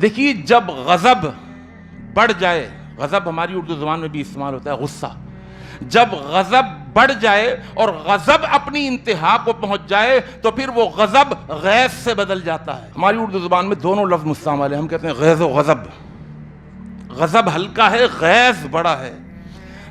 دیکھیے جب غضب بڑھ جائے، غضب ہماری اردو زبان میں بھی استعمال ہوتا ہے غصہ، جب غضب بڑھ جائے اور غضب اپنی انتہا کو پہنچ جائے تو پھر وہ غضب غیظ سے بدل جاتا ہے۔ ہماری اردو زبان میں دونوں لفظ مستعمل ہیں، ہم کہتے ہیں غیظ و غضب۔ غضب ہلکا ہے، غیظ بڑا ہے۔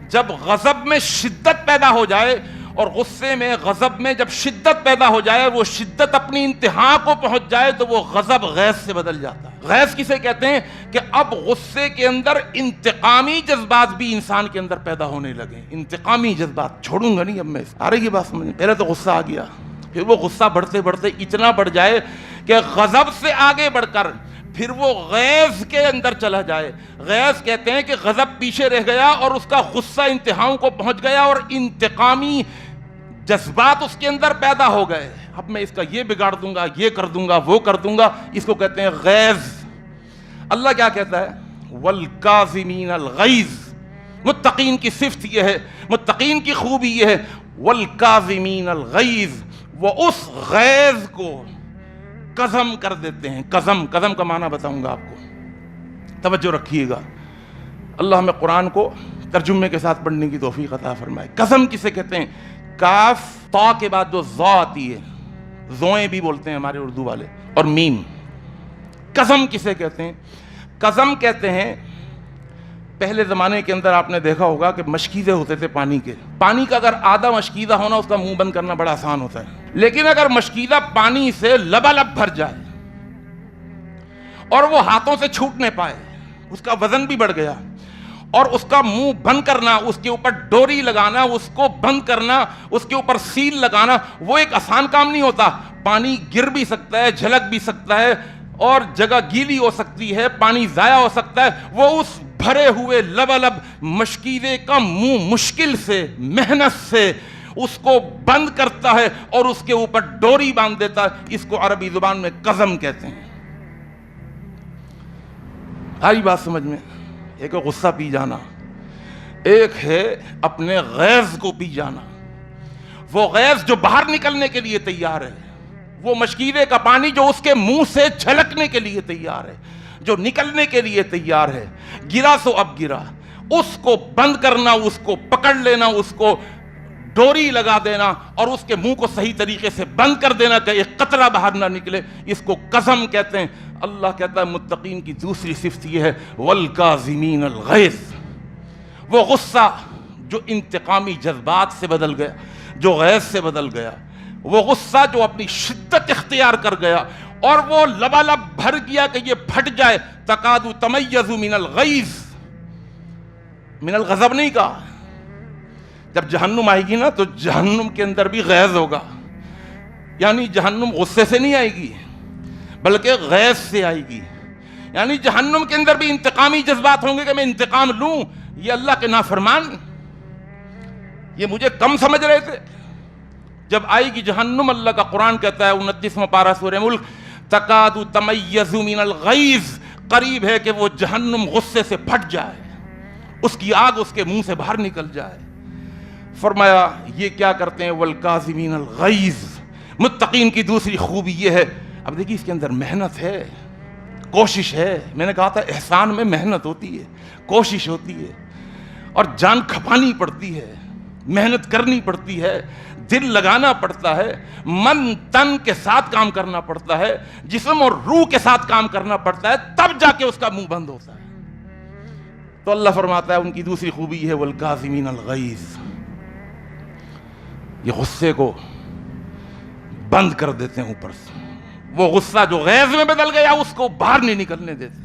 جب غضب میں شدت پیدا ہو جائے اور غصے میں غضب میں جب شدت پیدا ہو جائے، وہ شدت اپنی انتہا کو پہنچ جائے تو وہ غضب غیظ سے بدل جاتا ہے۔ غیظ کسے کہتے ہیں کہ اب غصے کے اندر انتقامی جذبات بھی انسان کے اندر پیدا ہونے لگے۔ انتقامی جذبات چھوڑوں گا نہیں اب میں، آ رہی ہے بات سمجھ؟ پہلے تو غصہ آ گیا، پھر وہ غصہ بڑھتے بڑھتے اتنا بڑھ جائے کہ غضب سے آگے بڑھ کر پھر وہ غیظ کے اندر چلا جائے۔ غیظ کہتے ہیں کہ غضب پیچھے رہ گیا اور اس کا غصہ انتہاؤں کو پہنچ گیا اور انتقامی جذبات اس کے اندر پیدا ہو گئے۔ اب میں اس کا یہ بگاڑ دوں گا، یہ کر دوں گا، وہ کر دوں گا، اس کو کہتے ہیں غیظ۔ اللہ کیا کہتا ہے؟ وَالْكَاظِمِينَ الْغَيْظَ۔ متقین کی صفت یہ ہے، متقین کی خوبی یہ ہے، وَالْكَاظِمِينَ الْغَيْظَ، وہ اس غیظ کو قزم کر دیتے ہیں۔ قزم کا معنی بتاؤں گا آپ کو، توجہ رکھیے گا۔ اللہ ہمیں قرآن کو ترجمے کے ساتھ پڑھنے کی توفیق عطا فرمائے۔ قزم کسے کہتے ہیں؟ کاف تا کے بعد جو ذا آتی ہے، زوئیں بھی بولتے ہیں ہمارے اردو والے، اور میم۔ قزم کسے کہتے ہیں؟ قزم کہتے ہیں، پہلے زمانے کے اندر آپ نے دیکھا ہوگا کہ مشکیزے ہوتے تھے پانی کے۔ پانی کا اگر آدھا مشکیزہ ہونا، اس کا منہ بند کرنا بڑا آسان ہوتا ہے، لیکن اگر مشکیزہ پانی سے لبالب بھر جائے اور وہ ہاتھوں سے چھوٹ نہ پائے، اس کا وزن بھی بڑھ گیا، اور اس کا منہ بند کرنا، اس کے اوپر ڈوری لگانا، اس کو بند کرنا، اس کے اوپر سیل لگانا، وہ ایک آسان کام نہیں ہوتا۔ پانی گر بھی سکتا ہے، جھلک بھی سکتا ہے، اور جگہ گیلی ہو سکتی ہے، پانی ضائع ہو سکتا ہے۔ وہ اس بھرے ہوئے لبالب مشکیزے کا منہ مشکل سے، محنت سے اس کو بند کرتا ہے اور اس کے اوپر ڈوری باندھ دیتا ہے۔ اس کو عربی زبان میں قزم کہتے ہیں۔ آئی بات سمجھ میں؟ ایک ہے غصہ پی جانا، ایک ہے اپنے غیظ کو پی جانا۔ وہ غیظ جو باہر نکلنے کے لیے تیار ہے، وہ مشکیزے کا پانی جو اس کے منہ سے چھلکنے کے لیے تیار ہے، جو نکلنے کے لیے تیار ہے، گرا سو اب گرا، اس کو بند کرنا، اس کو پکڑ لینا، اس کو ڈوری لگا دینا اور اس کے منہ کو صحیح طریقے سے بند کر دینا کہ ایک قطرہ باہر نہ نکلے، اس کو قزم کہتے ہیں۔ اللہ کہتا ہے متقین کی دوسری صفت یہ ہے، وَالْكَاظِمِينَ الْغَيْظَ۔ وہ غصہ جو انتقامی جذبات سے بدل گیا، جو غیظ سے بدل گیا، وہ غصہ جو اپنی شدت اختیار کر گیا اور وہ لبالب بھر گیا کہ یہ پھٹ جائے۔ تَكَادُ تَمَيَّزُ مِنَ الْغَيْظِ، من الغضب نہیں کہا۔ جب جہنم آئے گی نا تو جہنم کے اندر بھی غیظ ہوگا، یعنی جہنم غصے سے نہیں آئے گی بلکہ غیظ سے آئے گی۔ یعنی جہنم کے اندر بھی انتقامی جذبات ہوں گے کہ میں انتقام لوں۔ یہ اللہ کے نافرمان، یہ مجھے کم سمجھ رہے تھے۔ جب آئے گی جہنم، اللہ کا قرآن کہتا ہے 29واں پارہ سورہ ملک، تَكَادُ تَمَيَّزُ مِنَ الْغَيْظِ، قریب ہے کہ وہ جہنم غصے سے پھٹ جائے، اس کی آگ اس کے منہ سے باہر نکل جائے۔ فرمایا یہ کیا کرتے ہیں؟ وَالْكَاظِمِينَ الْغَيْظَ۔ متقین کی دوسری خوبی یہ ہے، اب دیکھیے اس کے اندر محنت ہے، کوشش ہے۔ میں نے کہا تھا احسان میں محنت ہوتی ہے، کوشش ہوتی ہے، اور جان کھپانی پڑتی ہے، محنت کرنی پڑتی ہے، دل لگانا پڑتا ہے، من تن کے ساتھ کام کرنا پڑتا ہے، جسم اور روح کے ساتھ کام کرنا پڑتا ہے، تب جا کے اس کا منہ بند ہوتا ہے۔ تو اللہ فرماتا ہے ان کی دوسری خوبی ہے وَالْكَاظِمِينَ الْغَيْظَ، یہ غصے کو بند کر دیتے ہیں اوپر سے۔ وہ غصہ جو غیظ میں بدل گیا اس کو باہر نہیں نکلنے دیتے۔